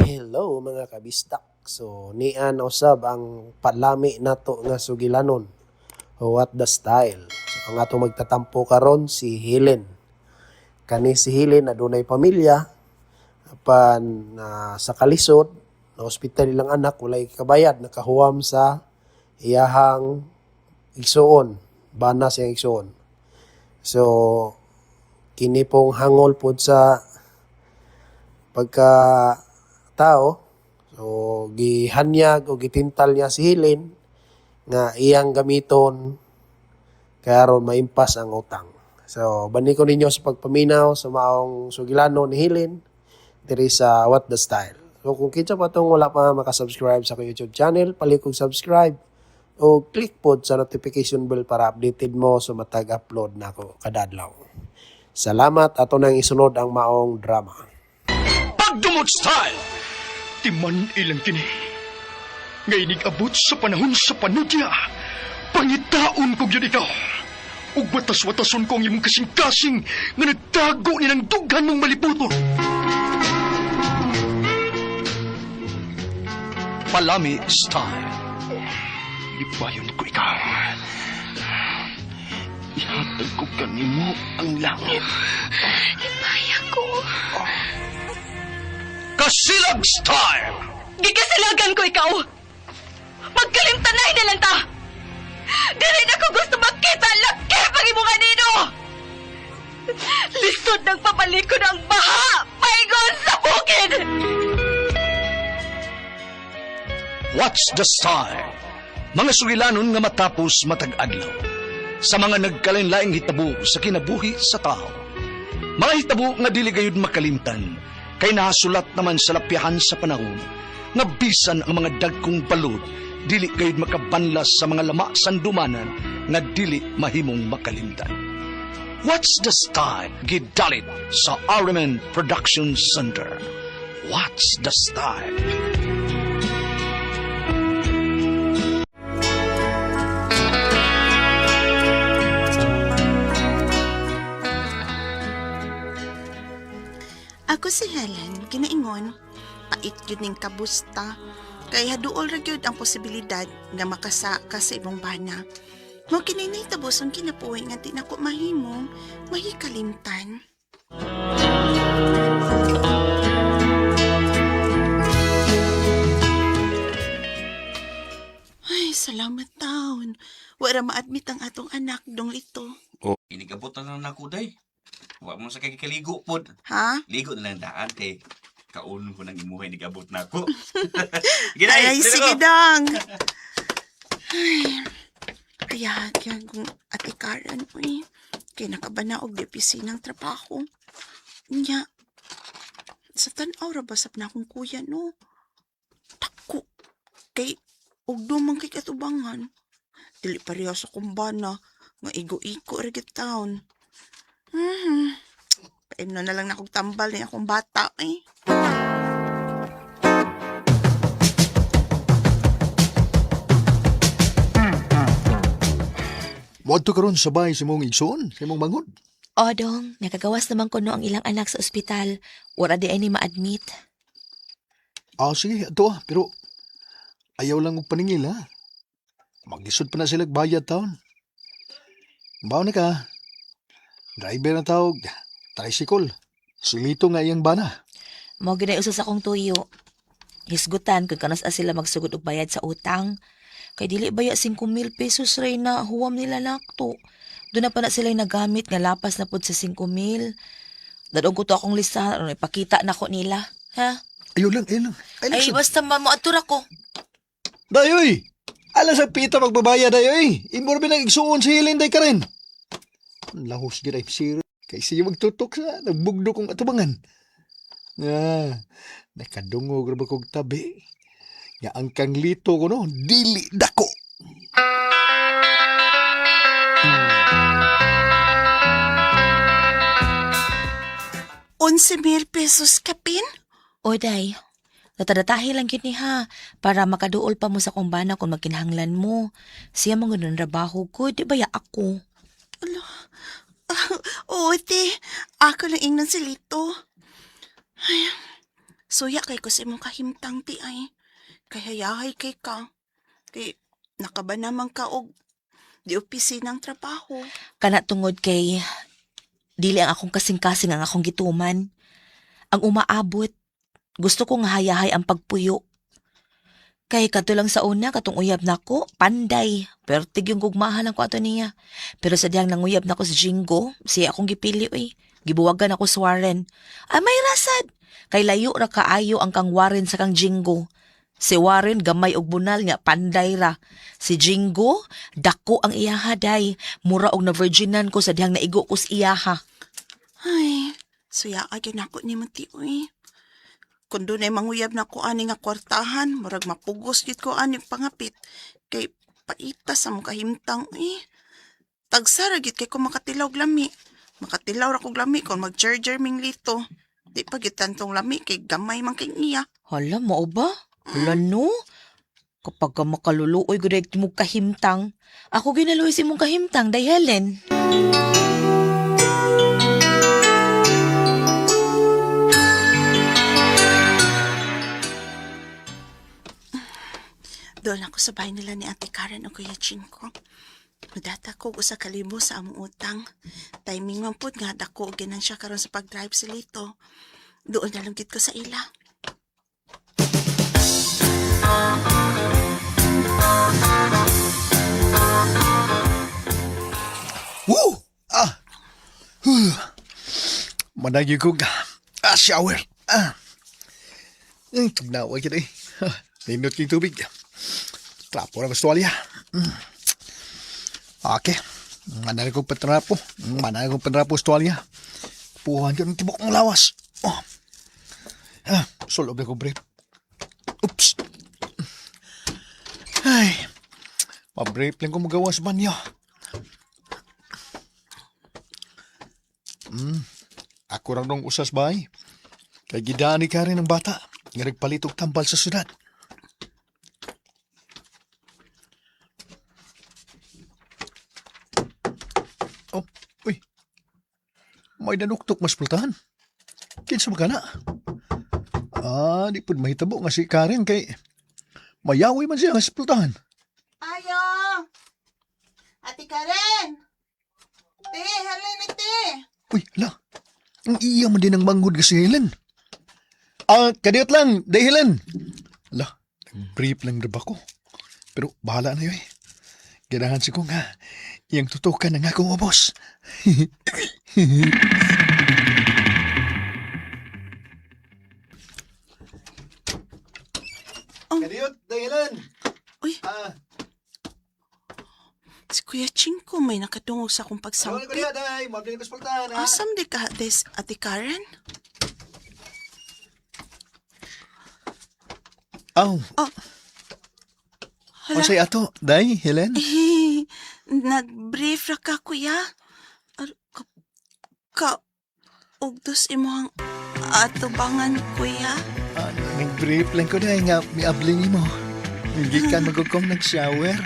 Hello mga kabistak. So nian usab ang palami nato nga sugilanon. What the style. So ang ato magtatampo karon si Helen. Kani si Helen adunay pamilya apan sa kalisod na ospital ilang anak walay kabayad nakahuwam sa iyahang igsuon, bana siyang igsuon. So kini pong hangol pod sa pagka tao, so gihanyag o gitintal niya si Helen nga iyang gamiton karon maimpas ang utang. So bani ko ninyo sa pagpaminaw sa maong sugilano ni Helen diri sa What the Style. So kung kinsa pa tong wala pa makasubscribe sa akong YouTube channel, palikog subscribe o click pod sa notification bell para updated mo sa matag upload nako kada adlaw. Salamat, ato nang isunod ang maong drama. Pagdumot style! Timan ilang kini. Ngay abot sa panahon sa panudya. Pangitaon ko yun ikaw. Ug watas-watason ko ang imong kasing-kasing nga nagtago ni ng dughan mong maliputon. Palami style. Ibayon ko ikaw. Ihatag ko kanimo ang langit. Ipaya ko. Kasilag style! Gikasilagan ko ikaw! Magkalimtanay na lang ta! Dili na ko gusto makita ang laki pag imo kanino! Lisod ng papalikod ang baha! Paigon sa bukid! What's the style? Mga sugilanon nga matapos matag-adlaw. Sa mga nagkalain-laing hitabo sa kinabuhi sa tao. Mga hitabo nga dili gayud makalimtan. Kay nasulat naman sa lapyahan sa panahon nga bisan ang mga dagkong balod dili gayud makabanlas sa mga lama sandumanan nga dili mahimong makalimtan. What's the style? Gidalit sa Ariman Production Center. What's the style? Ako si Helen, ginaingon, pait yun ning kabusta, kaya duol ra gyud ang posibilidad nga makasa ka sa imong bana. Mo kininay tabos ang kinapuhi nga di nako mahimong mahikalimtan. Ay, salamat taon. Wala ma-admit ang atong anak dong ito. Inigabot na lang ako, day. Huwag mo sa kagikaligo po. Ha? Ligo na lang daan, te. Kaunon ko nang imuhay, nigabot na ako. Ay, sige dang. Ay, kaya kung atikaran ko eh. Kaya nakabanaog di opisinang trabaho. Nya, sa tanaw rabasap na akong kuya, no? Tako, kay ugdumang kay katubangan. Dili pareha sa kumbana, nga igo-iko rigit taon. Paino na lang na akong tambal ni akong bata, eh. Wadto karon sa bahay sa mong igsoon, sa mong mangod. O dong, nakagawas naman ko no ang ilang anak sa ospital. Wala di ay ni ma-admit. Sige, ato pero ayaw lang og paningil, ha? Magisod pa na sila bayad taon. Bawa na ka. Driver na tawag, tricycle. Sulito nga iyang bana. Mo ginay usas akong tuyo. Hisgutan kung kanas sila magsugod og bayad sa utang. Kay dili baya 5,000 pesos ray na huwam nila nakto. Doon na pa na sila nagamit nga lapas na pod sa 5,000. Dadong ko to akong listahan ano ipakita nako nila, ha? Ayaw lang, ayaw lang. Ay basta mamuatura ko. Dayoy! Alas sa pita magbabayad, dayoy! Imorbe ng igsuon si Helen, day ka rin. Lahos gina im sir. Kay siya magtutok sa nagbugdo kong atubangan. Nakadungog ra kong tabi. Nga ang kang lito ko no, dili dako. 11,000 pesos kapin? O day, datadatahi lang yun ni ha, para makaduol pa mo sa kumbana kung magkinahanglan mo. Siya mga nun trabaho ko, di ba ya ako? Oo, te. Ako lang ingnan si Lito. Ay, Suya kay ko sa imong kahimtang ti ay. Kaya yahay kay ka. Kay nakaba naman ka og di opisinang trabaho. Kana tungod kay dili ang akong kasing-kasing ang akong gituman. Ang umaabot, gusto kong hayahay ang pagpuyo. Kay katulang sa una, katong uyab nako, panday. Pero yung gugmahan ko ato niya. Pero sa diyang nanguyab nako si Jingo, siya akong gipili oy. Gibuwagan ako sa Warren. Ay may rasad. Kay layo ra kaayo ang kang Warren sa kang Jingo. Si Warren gamay og bunal nga panday ra. Si Jingo, dako ang iyaha day. Mura og na virginan ko sa diyang naigo ko sa iyaha. Ay, suya agyan ako ni Mati, uy. Kung doon ay manguyab na ko ani nga kwartahan, murag mapugos gid ko ani pangapit. Kay paitas ang kahimtang, uy. Tagsara gid kay ko makatilaw og lami. Makatilaw ra kog lami kung mag-charger ming lito. Di pa gid tantong lami kay gamay man kay iya. Hala, mao ba? Hala no? Kapag ka makaluluoy gud mo kahimtang, ako ginaluoy si mong kahimtang, day Helen. Doon ako sa bahay nila ni Ate Karen o Kuya Chinko. Mudata ko usa ka libo sa among utang. Timing man pud nga dako og ginansya karon sa pag-drive sa Lito. Doon na lang gid ko sa ila. Woo! Managi ko ka. Shower. Tugnawa kita eh. Nindot kong tubig. Trapo na gusto alya. Okay. Managi kong patrapo. Managi kong patrapo gusto alya. Puhan ko ng tibok ng lawas. Oh. Sulob na kong brief. Oops. Ay. Mabrief lang ko magawa sa banyo. Ako rin nung usas bahay. Kay gidani ka rin ng bata. Nga nagpalitog tambal sa syudad. Oh, uy. May nanuktok mas pultahan. Kinsa ba ka na? Di po mahitabo nga si Karen kay mayawi man siya nga sa pultahan. Ayo! Ate Karen! Te, Helen, te! Uy, hala. Ang iya man din ang manggod ka si Helen. Kadiyot lang, day Helen. Hala, nag-brief lang rin ako. Pero bahala na yun eh. Ganahan si kong ha. Iyang tutukan ng akong ubos. Kadiyot, day Helen. Uy, si Kuya Chinko may nakatungog sa akong pagsampit. day. Mabiling kaspultahan ha. Asam di ka, des, Ate Karen? Oh, Hala, say ato, day Helen. nag-brief ra ka, kuya. Ugdos imong atubangan, kuya. Nag-brief lang ko day nga miabling mo. Hindi ka magugkom nag-shower.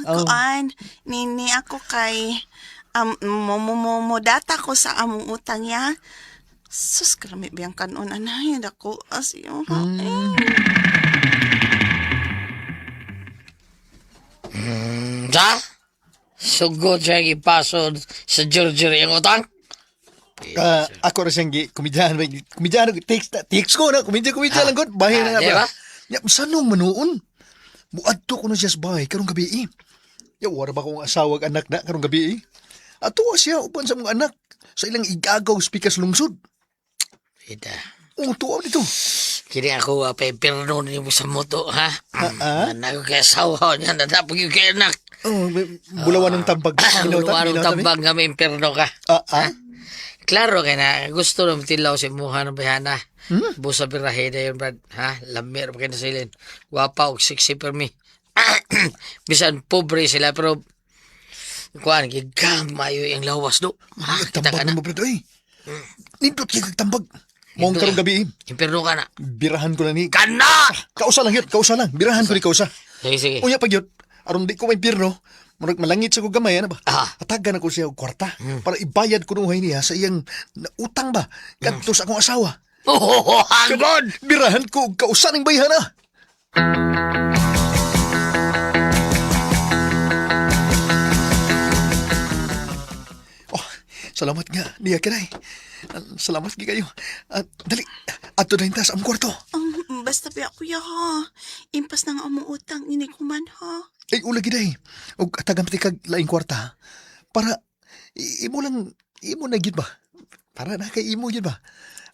Kuan, nini ako kay data ko sa among utang ya. Sus, karami biyang kanon anay, dako as yung Sa? Sugod siya ipasod sa Georgia yung utang? Ako rin siyang kumidyan. Kumidyan, text ko na. Kumidyan lang ko. Bahay na nga di ba? Ya, saan nung manuon? Buad to ko na siya sa bahay karong gabi eh. Ya, wala ba kong asawag anak na karong gabi eh? Ato siya upan sa mga anak sa ilang igagaw spikas lungsod. Ida. Tuwa dito. Kini ako pepirno niyo sa moto, ha? Ah? Anak ko kaya sawa niya, nadapag yung kaya anak. Bulawan ng tambag. Luwarong tambang kami impirno ka. Klaro kaya na gusto naman tilaw si Muha ng bayana. Busa birahe na yun, Brad. Ha? Lamir pa kayo na silin. Wapa o sexy per me. Bisan pobre sila, pero kuhaan, gigamayo yung lawas, do. Ha? Kita ka Tambag na. mo, brad. Nindot kayo tambag. Mong karong gabi eh. Impirno ka na. Birahan ko na ni... Kana! Kausa lang yun, kausa lang. Birahan ko ni kausa. Sige, sige. Unya pag yun, aron di ko may pirno, malangit sa ko gamay, ano ba? Atagan ako siya og kwarta para ibayad ko nuhay niya sa iyang utang ba? Kadto sa akong asawa. Oh, hagod! Birahan ko og kausan ng bayhana. Oh, salamat nga, niya kinay. Salamat gi kayo. Dali, ato na hintas ang kwarto. Basta biya kuya ha. Impas na nga among utang ini kuman ha. Ay, ula giday. Og tagamti kag laing kwarta. Para, imo na gid ba? Para na kay imo gid ba?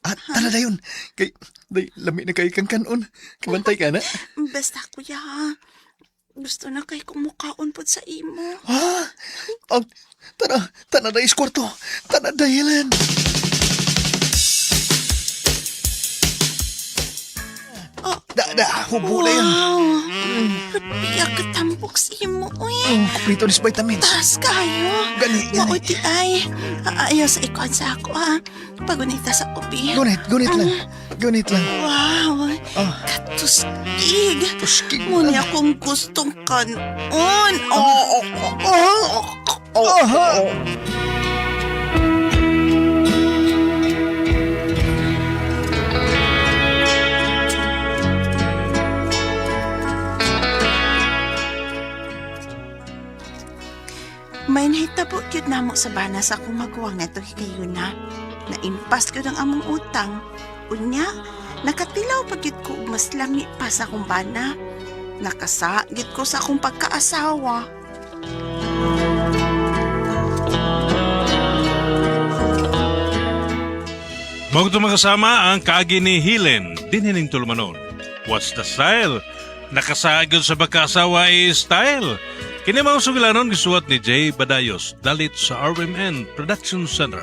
At tala na yun. Kay, day, lami na kay kang kanon. Kabantay ka na. Basta kuya ha. Gusto na kay kumukaon pod sa imo. Ha? Tana na is kwarto. Tana dahilan. Hubo na yan. Wow. Biya katambok sa imo uy. Kumpleto nis vitamins. Taas kayo. Gani. Mauti ay. Ayaw sa ikuan sa ako ha. Pagunita sa kopi. Gunit lang. Gunit lang. Wow. Katuskig. Tuskig. Muna akong gustong kanon. May nahitabo yun na mo sa bana sa akong magwang na ito higayon na. Naimpas ko ng among utang. Unya, nakatilaw pag yun ko mas lami pa sa akong bana. Nakasagit ko sa akong pagkaasawa. Mga tumakasama ang kaagi ni Helen, dinhining tulumanon. What's the style? Nakasagod sa pagkaasawa style. Kini mga sugilanon gisuwat ni Jay Badayos, dalit sa RMN Production Center.